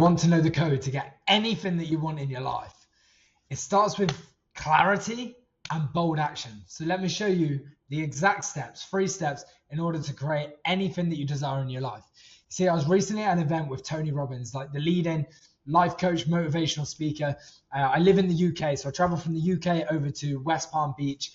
want to know the code to get anything that you want in your life. It starts with clarity and bold action. So let me show you the exact steps, 3 steps in order to create anything that you desire in your life. See, I was recently at an event with Tony Robbins, like the leading life coach, motivational speaker. I live in the UK, so I travel from the UK over to West Palm Beach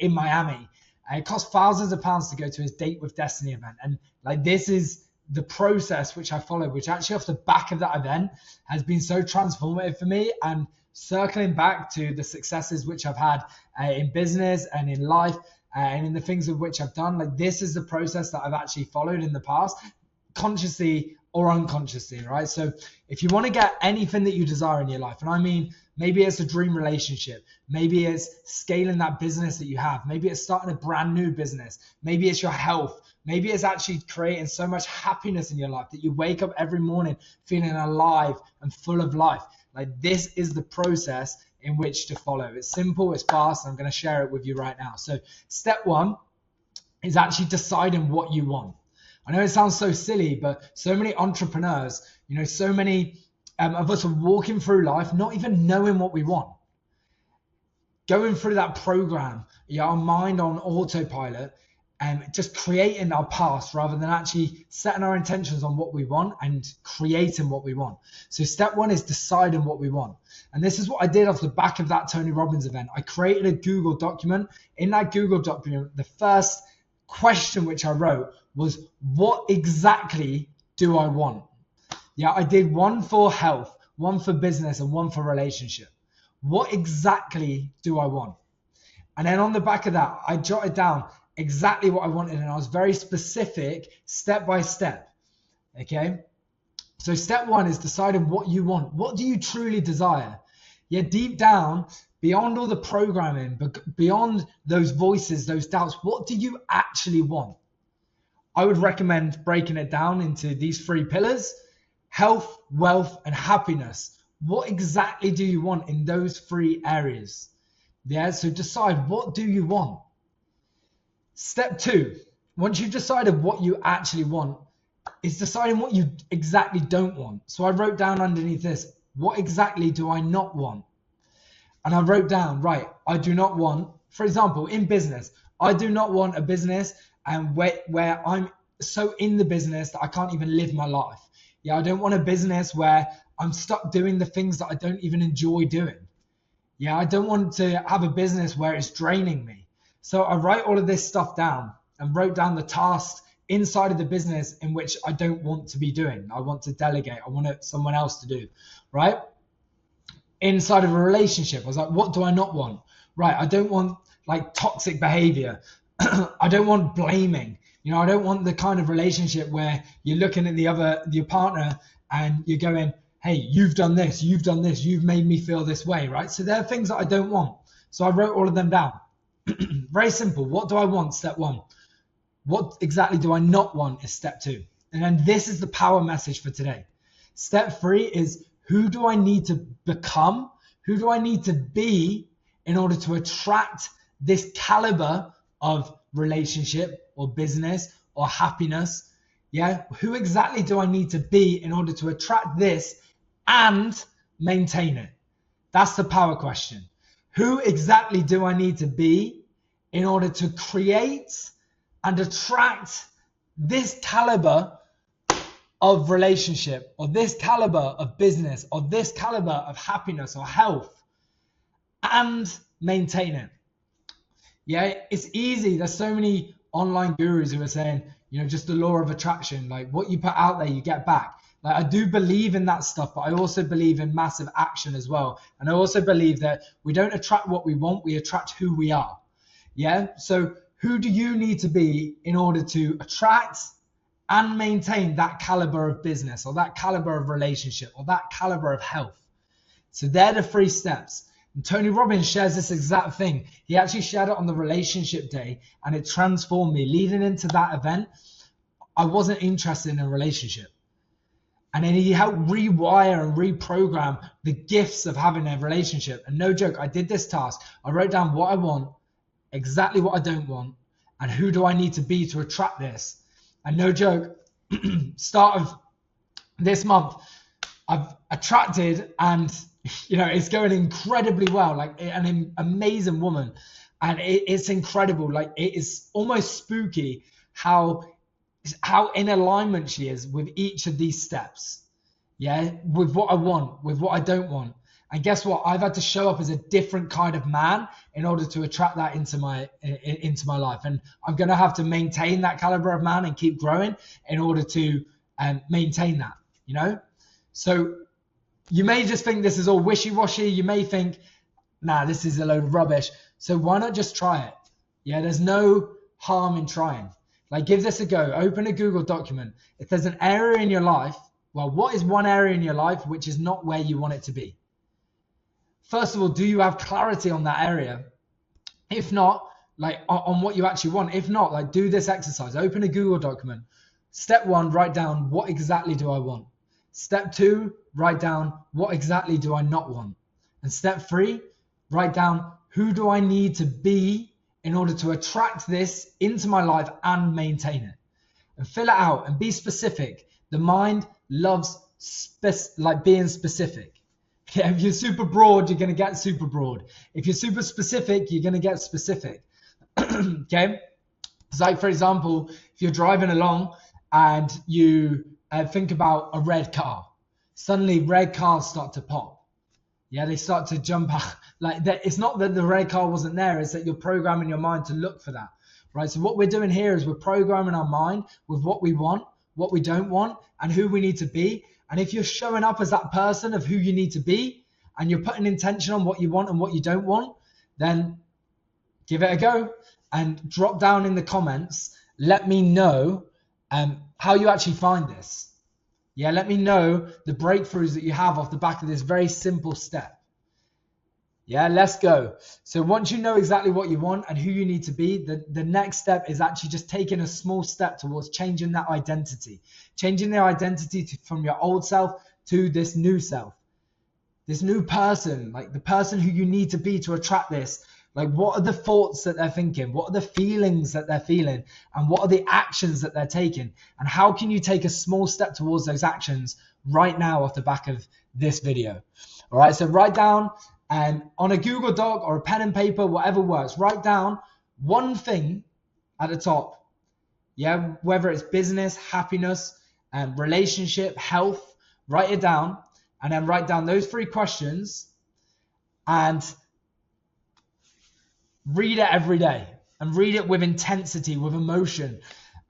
in Miami. It cost thousands of pounds to go to his Date with Destiny event. And like, this is the process which I followed, which actually off the back of that event has been so transformative for me. And circling back to the successes which I've had in business and in life and in the things of which I've done, like, this is the process that I've actually followed in the past, consciously or unconsciously, right? So if you want to get anything that you desire in your life, and I mean, maybe it's a dream relationship, maybe it's scaling that business that you have, maybe it's starting a brand new business, maybe it's your health, maybe it's actually creating so much happiness in your life that you wake up every morning feeling alive and full of life. Like, this is the process in which to follow. It's simple, it's fast, and I'm going to share it with you right now. So step 1 is actually deciding what you want. I know it sounds so silly, but so many entrepreneurs, so many of us are walking through life not even knowing what we want. Going through that program, our mind on autopilot, and just creating our past rather than actually setting our intentions on what we want and creating what we want. So step 1 is deciding what we want. And this is what I did off the back of that Tony Robbins event. I created a Google document. In that Google document, the first question which I wrote was, what exactly do I want? Yeah, I did 1 for health, 1 for business, and 1 for relationship. What exactly do I want? And then on the back of that, I jotted down exactly what I wanted, and I was very specific, step by step. Okay, so step 1 is deciding what you want. What do you truly desire? Yeah, deep down, beyond all the programming, but beyond those voices, those doubts, what do you actually want? I would recommend breaking it down into these 3 pillars: health, wealth, and happiness. What exactly do you want in those 3 areas? Yeah, so decide, what do you want? Step 2, once you've decided what you actually want, is deciding what you exactly don't want. So I wrote down underneath this, what exactly do I not want? And I wrote down, right, I do not want, for example, in business, I do not want a business where I'm so in the business that I can't even live my life. Yeah, I don't want a business where I'm stuck doing the things that I don't even enjoy doing. Yeah, I don't want to have a business where it's draining me. So I write all of this stuff down and wrote down the tasks inside of the business in which I don't want to be doing. I want to delegate. I want someone else to do, right? Inside of a relationship, I was like, what do I not want? Right, I don't want like toxic behavior. I don't want blaming. I don't want the kind of relationship where you're looking at your partner and you're going, hey, you've done this, you've made me feel this way, right? So there are things that I don't want. So I wrote all of them down. Very simple. What do I want? Step 1. What exactly do I not want is step 2. And then this is the power message for today. Step 3 is, who do I need to become? Who do I need to be in order to attract this caliber of relationship or business or happiness? Yeah, who exactly do I need to be in order to attract this and maintain it? That's the power question. Who exactly do I need to be in order to create and attract this caliber of relationship, or this caliber of business, or this caliber of happiness or health, and maintain it? Yeah, it's easy. There's so many online gurus who are saying, just the law of attraction, like what you put out there, you get back. Like, I do believe in that stuff, but I also believe in massive action as well. And I also believe that we don't attract what we want, we attract who we are. Yeah. So who do you need to be in order to attract and maintain that caliber of business, or that caliber of relationship, or that caliber of health? So they're the 3 steps. And Tony Robbins shares this exact thing. He actually shared it on the relationship day, and it transformed me. Leading into that event, I wasn't interested in a relationship. And then he helped rewire and reprogram the gifts of having a relationship. And no joke, I did this task. I wrote down what I want, exactly what I don't want, and who do I need to be to attract this. And no joke, start of this month, I've attracted, and it's going incredibly well, like an amazing woman, and it's incredible. Like, it is almost spooky how in alignment she is with each of these steps. Yeah, with what I want, with what I don't want. And guess what? I've had to show up as a different kind of man in order to attract that into my life. And I'm going to have to maintain that caliber of man and keep growing in order to maintain that, So you may just think this is all wishy-washy. You may think, nah, this is a load of rubbish. So why not just try it? Yeah, there's no harm in trying. Like, give this a go. Open a Google document. If there's an area in your life, well, what is one area in your life which is not where you want it to be? First of all, do you have clarity on that area? If not, like on what you actually want. If not, like, do this exercise. Open a Google document. Step 1, write down, what exactly do I want? Step 2, write down, what exactly do I not want? And step 3, write down, who do I need to be in order to attract this into my life and maintain it? And fill it out and be specific. The mind loves being specific. Yeah, if you're super broad, you're going to get super broad. If you're super specific, you're going to get specific. Okay? It's like, for example, if you're driving along and you think about a red car, suddenly red cars start to pop. Yeah, they start to jump out. Like, that. It's not that the red car wasn't there, it's that you're programming your mind to look for that. Right? So what we're doing here is we're programming our mind with what we want, what we don't want, and who we need to be. And if you're showing up as that person of who you need to be, and you're putting intention on what you want and what you don't want, then give it a go and drop down in the comments. Let me know how you actually find this. Yeah, let me know the breakthroughs that you have off the back of this very simple step. Yeah, let's go. So once you know exactly what you want and who you need to be, the next step is actually just taking a small step towards changing that identity. Changing the identity from your old self to this new self. This new person, like the person who you need to be to attract this. Like, what are the thoughts that they're thinking? What are the feelings that they're feeling? And what are the actions that they're taking? And how can you take a small step towards those actions right now off the back of this video? All right, so write down on a Google Doc or a pen and paper, whatever works, write down one thing at the top. Yeah, whether it's business, happiness, relationship, health, write it down, and then write down those 3 questions and read it every day, and read it with intensity, with emotion.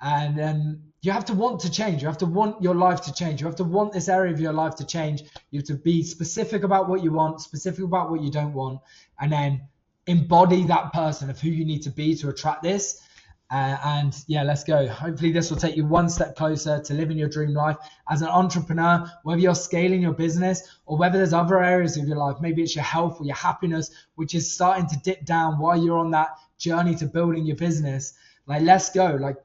And you have to want to change. You have to want your life to change. You have to want this area of your life to change. You have to be specific about what you want, specific about what you don't want, and then embody that person of who you need to be to attract this. And yeah, let's go. Hopefully this will take you one step closer to living your dream life as an entrepreneur, whether you're scaling your business or whether there's other areas of your life. Maybe it's your health or your happiness, which is starting to dip down while you're on that journey to building your business. Like, let's go. Like,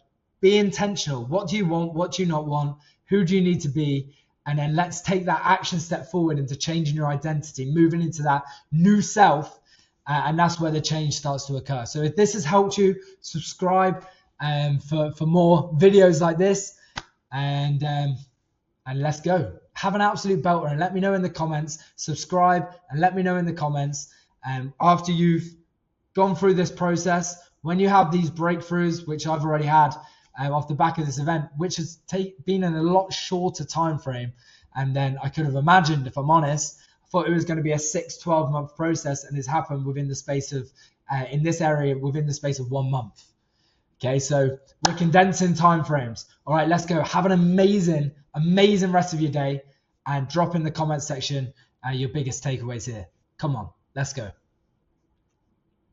be intentional. What do you want? What do you not want? Who do you need to be? And then let's take that action step forward into changing your identity, moving into that new self. And that's where the change starts to occur. So if this has helped you, subscribe for more videos like this, and let's go. Have an absolute belter, and let me know in the comments. Subscribe and let me know in the comments. After you've gone through this process, when you have these breakthroughs, which I've already had off the back of this event, which has been in a lot shorter time frame, and then I could have imagined, if I'm honest. Thought it was going to be a 6-12 month process, and it's happened within the space of in this area within the space of 1 month. Okay, so we're condensing time frames. All right, let's go. Have an amazing rest of your day, and drop in the comment section your biggest takeaways here. Come on, let's go.